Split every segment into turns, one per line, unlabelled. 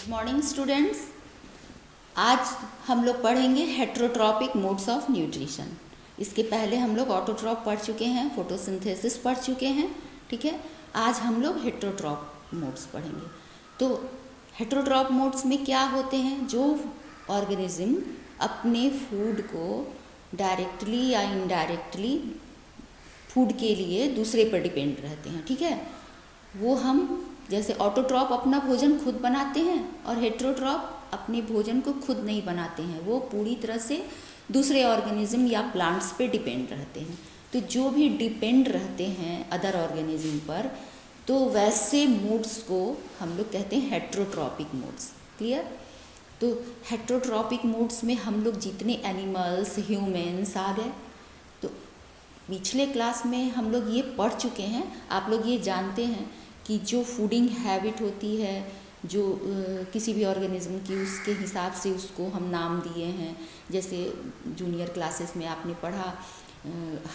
Good morning students. आज हम लोग पढ़ेंगे हेट्रोट्रॉपिक मोड्स ऑफ न्यूट्रिशन। इसके पहले हम लोग ऑटोट्रॉप पढ़ चुके हैं, फोटोसिंथेसिस पढ़ चुके हैं। ठीक है, आज हम लोग हेट्रोट्रॉप मोड्स पढ़ेंगे। तो हेट्रोट्रॉप मोड्स में क्या होते हैं? जो ऑर्गेनिज्म अपने फूड को डायरेक्टली या इनडायरेक्टली फूड के लिए दूसरे पर डिपेंड रहते हैं। ठीक है, वो हम जैसे ऑटोट्रॉप अपना भोजन खुद बनाते हैं और हेट्रोट्रॉप अपने भोजन को खुद नहीं बनाते हैं, वो पूरी तरह से दूसरे ऑर्गेनिज्म या प्लांट्स पे डिपेंड रहते हैं। तो जो भी डिपेंड रहते हैं अदर ऑर्गेनिज्म पर, तो वैसे मूड्स को हम लोग कहते हैं हेट्रोट्रॉपिक मूड्स। क्लियर? तो हेट्रोट्रॉपिक मूड्स में हम लोग जितने एनिमल्स, ह्यूमन्स आ गए, तो पिछले क्लास में हम लोग ये पढ़ चुके हैं। आप लोग ये जानते हैं कि जो फूडिंग हैबिट होती है, जो किसी भी ऑर्गेनिज्म की, उसके हिसाब से उसको हम नाम दिए हैं। जैसे जूनियर क्लासेस में आपने पढ़ा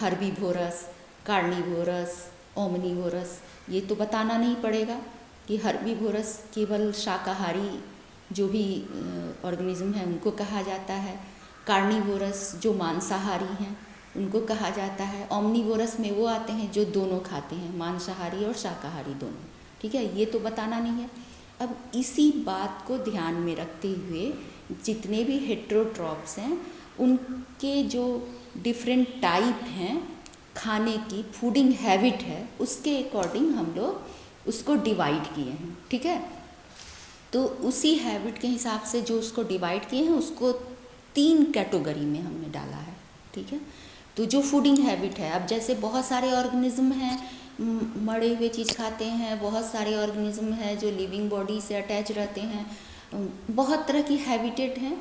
हर्बीवोरस, कार्निवोरस, ओमनीवोरस। ये तो बताना नहीं पड़ेगा कि हर्बीवोरस केवल शाकाहारी जो भी ऑर्गेनिज्म है उनको कहा जाता है। कार्निवोरस जो मांसाहारी हैं उनको कहा जाता है। ओमनीवोरस में वो आते हैं जो दोनों खाते हैं, मांसाहारी और शाकाहारी दोनों। ठीक है, ये तो बताना नहीं है। अब इसी बात को ध्यान में रखते हुए जितने भी हेट्रोट्रॉप्स हैं उनके जो डिफरेंट टाइप हैं खाने की, फूडिंग हैबिट है, उसके अकॉर्डिंग हम लोग उसको डिवाइड किए हैं। ठीक है, तो उसी हैबिट के हिसाब से जो उसको डिवाइड किए हैं उसको 3 कैटेगरी में हमने डाला है। ठीक है, तो जो फूडिंग हैबिट है, अब जैसे बहुत सारे ऑर्गेनिज्म हैं मरे हुए चीज़ खाते हैं, बहुत सारे ऑर्गेनिज्म हैं जो लिविंग बॉडी से अटैच रहते हैं, बहुत तरह की हैबिटेट हैं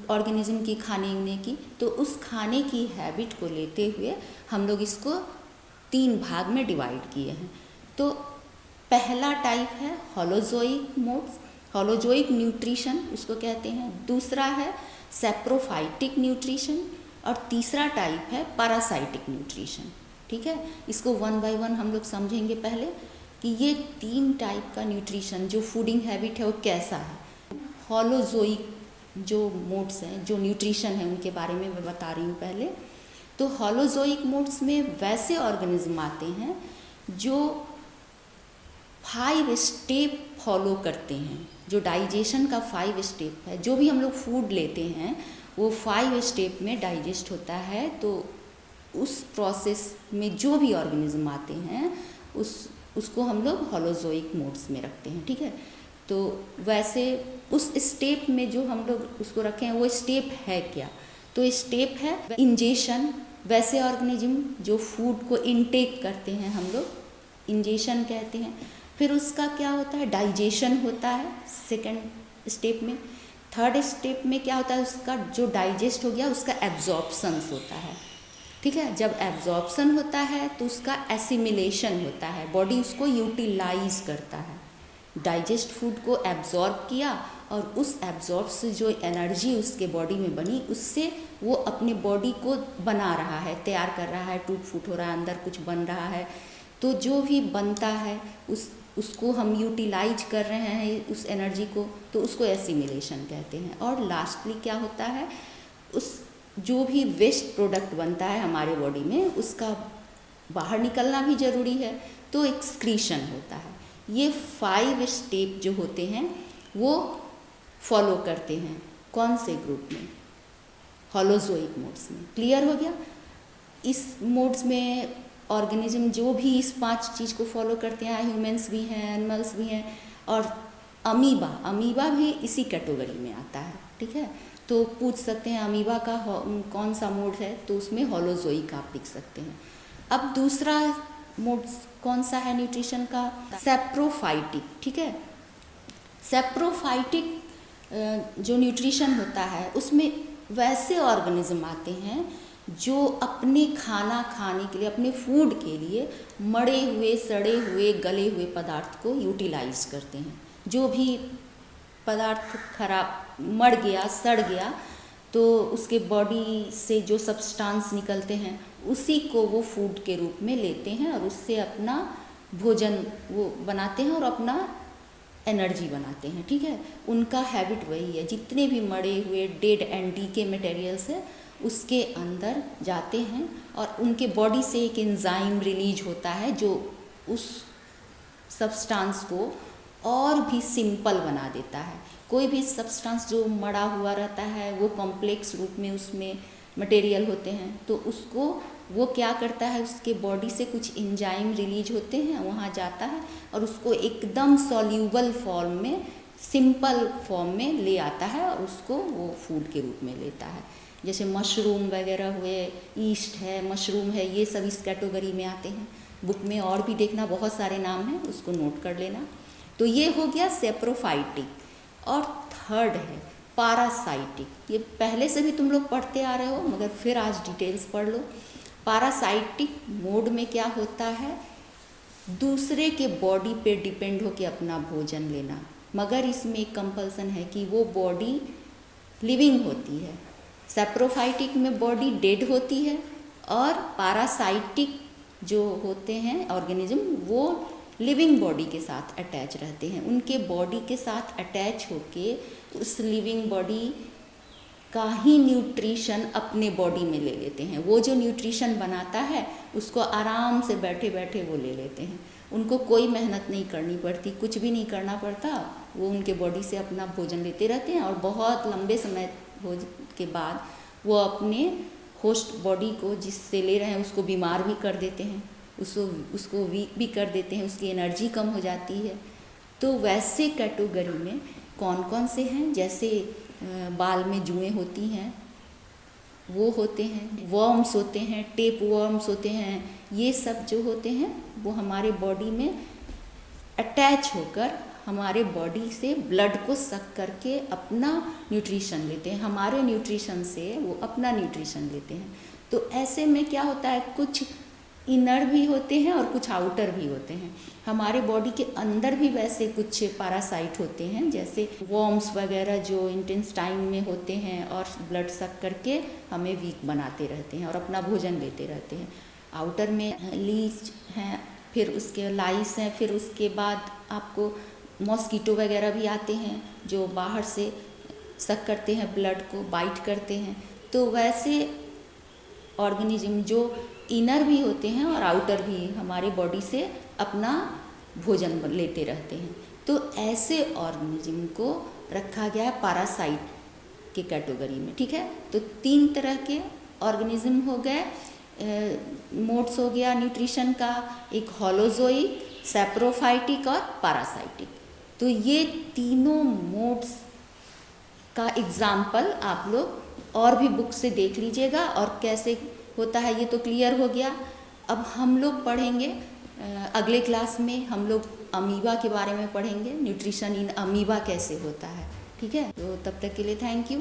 ऑर्गेनिज्म की खाने उने की। तो उस खाने की हैबिट को लेते हुए हम लोग इसको 3 भाग में डिवाइड किए हैं। तो पहला टाइप है होलोजोइक मोड्स, होलोजोइक न्यूट्रिशन इसको कहते हैं। दूसरा है सैप्रोफाइटिक न्यूट्रिशन और तीसरा टाइप है पैरासाइटिक न्यूट्रिशन। ठीक है, इसको 1 बाय 1 हम लोग समझेंगे पहले कि ये 3 टाइप का न्यूट्रिशन जो फूडिंग हैबिट है वो कैसा है। होलोजोइक जो मोड्स हैं, जो न्यूट्रिशन है, उनके बारे में मैं बता रही हूँ पहले। तो होलोजोइक मोड्स में वैसे ऑर्गेनिज्म आते हैं जो 5 स्टेप फॉलो करते हैं। जो डाइजेशन का 5 स्टेप है, जो भी हम लोग फूड लेते हैं वो 5 स्टेप में डाइजेस्ट होता है। तो उस प्रोसेस में जो भी ऑर्गेनिज्म आते हैं उसको हम लोग होलोजोइक मोड्स में रखते हैं। ठीक है, तो वैसे उस स्टेप में जो हम लोग उसको रखे हैं वो स्टेप है क्या? तो स्टेप है इंजेशन। वैसे ऑर्गेनिज्म जो फूड को इनटेक करते हैं हम लोग इंजेशन कहते हैं। फिर उसका क्या होता है? डाइजेशन होता है सेकंड स्टेप में। थर्ड स्टेप में क्या होता है? उसका जो डाइजेस्ट हो गया उसका एब्जॉर्प्शन होता है। ठीक है, जब एब्जॉर्प्शन होता है तो उसका एसिमिलेशन होता है, बॉडी उसको यूटिलाइज करता है। डाइजेस्ट फूड को एब्जॉर्ब किया और उस एब्जॉर्ब से जो एनर्जी उसके बॉडी में बनी उससे वो अपने बॉडी को बना रहा है, तैयार कर रहा है, टूट फूट हो रहा है, अंदर कुछ बन रहा है। तो जो भी बनता है उसको हम यूटिलाइज कर रहे हैं उस एनर्जी को, तो उसको एसिमिलेशन कहते हैं। और लास्टली क्या होता है? उस जो भी वेस्ट प्रोडक्ट बनता है हमारे बॉडी में उसका बाहर निकलना भी ज़रूरी है, तो एक्सक्रीशन होता है। ये 5 स्टेप जो होते हैं वो फॉलो करते हैं कौन से ग्रुप में? होलोजोइक मोड्स में। क्लियर हो गया? इस मोड्स में ऑर्गेनिज्म जो भी इस 5 चीज़ को फॉलो करते हैं, ह्यूमंस भी हैं, एनिमल्स भी हैं, और अमीबा भी इसी कैटेगरी में आता है। ठीक है, तो पूछ सकते हैं अमीबा का कौन सा मोड है, तो उसमें होलोजोइक आप लिख सकते हैं। अब दूसरा मोड कौन सा है न्यूट्रिशन का? सैप्रोफाइटिक। ठीक है, सैप्रोफाइटिक जो न्यूट्रिशन होता है उसमें वैसे ऑर्गेनिज्म आते हैं जो अपने खाना खाने के लिए, अपने फूड के लिए मरे हुए, सड़े हुए, गले हुए पदार्थ को यूटिलाइज करते हैं। जो भी पदार्थ खराब मर गया, सड़ गया, तो उसके बॉडी से जो सब्सटेंस निकलते हैं उसी को वो फूड के रूप में लेते हैं और उससे अपना भोजन वो बनाते हैं और अपना एनर्जी बनाते हैं, ठीक है। उनका हैबिट वही है, जितने भी मरे हुए डेड एंड डीके मटेरियल्स है उसके अंदर जाते हैं और उनके बॉडी से एक एंजाइम रिलीज होता है जो उस सब्सटेंस को और भी सिंपल बना देता है। कोई भी सब्सटेंस जो मड़ा हुआ रहता है वो कॉम्प्लेक्स रूप में उसमें मटेरियल होते हैं, तो उसको वो क्या करता है, उसके बॉडी से कुछ एंजाइम रिलीज होते हैं, वहाँ जाता है और उसको एकदम सॉल्यूबल फॉर्म में, सिंपल फॉर्म में ले आता है और उसको वो फूड के रूप में लेता है। जैसे मशरूम वगैरह हुए, ईस्ट है, मशरूम है, ये सब इस कैटेगरी में आते हैं। बुक में और भी देखना, बहुत सारे नाम हैं, उसको नोट कर लेना। तो ये हो गया सेप्रोफाइटिक। और थर्ड है पारासाइटिक। ये पहले से भी तुम लोग पढ़ते आ रहे हो मगर फिर आज डिटेल्स पढ़ लो। पारासाइटिक मोड में क्या होता है, दूसरे के बॉडी पे डिपेंड होकर अपना भोजन लेना, मगर इसमें एक कंपल्सन है कि वो बॉडी लिविंग होती है। सेप्रोफाइटिक में बॉडी डेड होती है और पारासाइटिक जो होते हैं ऑर्गेनिज्म वो लिविंग बॉडी के साथ अटैच रहते हैं। उनके बॉडी के साथ अटैच होके उस लिविंग बॉडी का ही न्यूट्रिशन अपने बॉडी में ले लेते हैं। वो जो न्यूट्रिशन बनाता है उसको आराम से बैठे बैठे वो ले लेते हैं। उनको कोई मेहनत नहीं करनी पड़ती, कुछ भी नहीं करना पड़ता, वो उनके बॉडी से अपना भोजन लेते रहते हैं और बहुत लंबे समय के बाद वो अपने होस्ट बॉडी को जिससे ले रहे हैं उसको बीमार भी कर देते हैं, उसको वीक भी कर देते हैं, उसकी एनर्जी कम हो जाती है। तो वैसे कैटेगरी में कौन कौन से हैं, जैसे बाल में जुएँ होती हैं वो होते हैं, वर्म्स होते हैं, टेप वर्म्स होते हैं, ये सब जो होते हैं वो हमारे बॉडी में अटैच होकर हमारे बॉडी से ब्लड को सक करके अपना न्यूट्रिशन लेते हैं, हमारे न्यूट्रिशन से वो अपना न्यूट्रिशन लेते हैं। तो ऐसे में क्या होता है, कुछ इनर भी होते हैं और कुछ आउटर भी होते हैं। हमारे बॉडी के अंदर भी वैसे कुछ पैरासाइट होते हैं, जैसे वर्म्स वगैरह जो इंटेस्टाइन में होते हैं और ब्लड सक करके हमें वीक बनाते रहते हैं और अपना भोजन लेते रहते हैं। आउटर में लीच हैं, फिर उसके लाइस हैं, फिर उसके बाद आपको मॉस्किटो वगैरह भी आते हैं जो बाहर से सक करते हैं, ब्लड को बाइट करते हैं। तो वैसे ऑर्गेनिज्म जो इनर भी होते हैं और आउटर भी हमारे बॉडी से अपना भोजन लेते रहते हैं। तो ऐसे ऑर्गेनिज्म को रखा गया है पैरासाइट के कैटेगरी में, ठीक है। तो 3 तरह के ऑर्गेनिज्म हो गए, मोड्स हो गया न्यूट्रिशन का, एक होलोजोइक, सेप्रोफाइटिक और पैरासाइटिक। तो ये तीनों मोड्स का एग्जाम्पल आप लोग और भी बुक से देख लीजिएगा और कैसे होता है ये तो क्लियर हो गया। अब हम लोग पढ़ेंगे अगले क्लास में हम लोग अमीबा के बारे में पढ़ेंगे, न्यूट्रिशन इन अमीबा कैसे होता है, ठीक है। तो तब तक के लिए थैंक यू।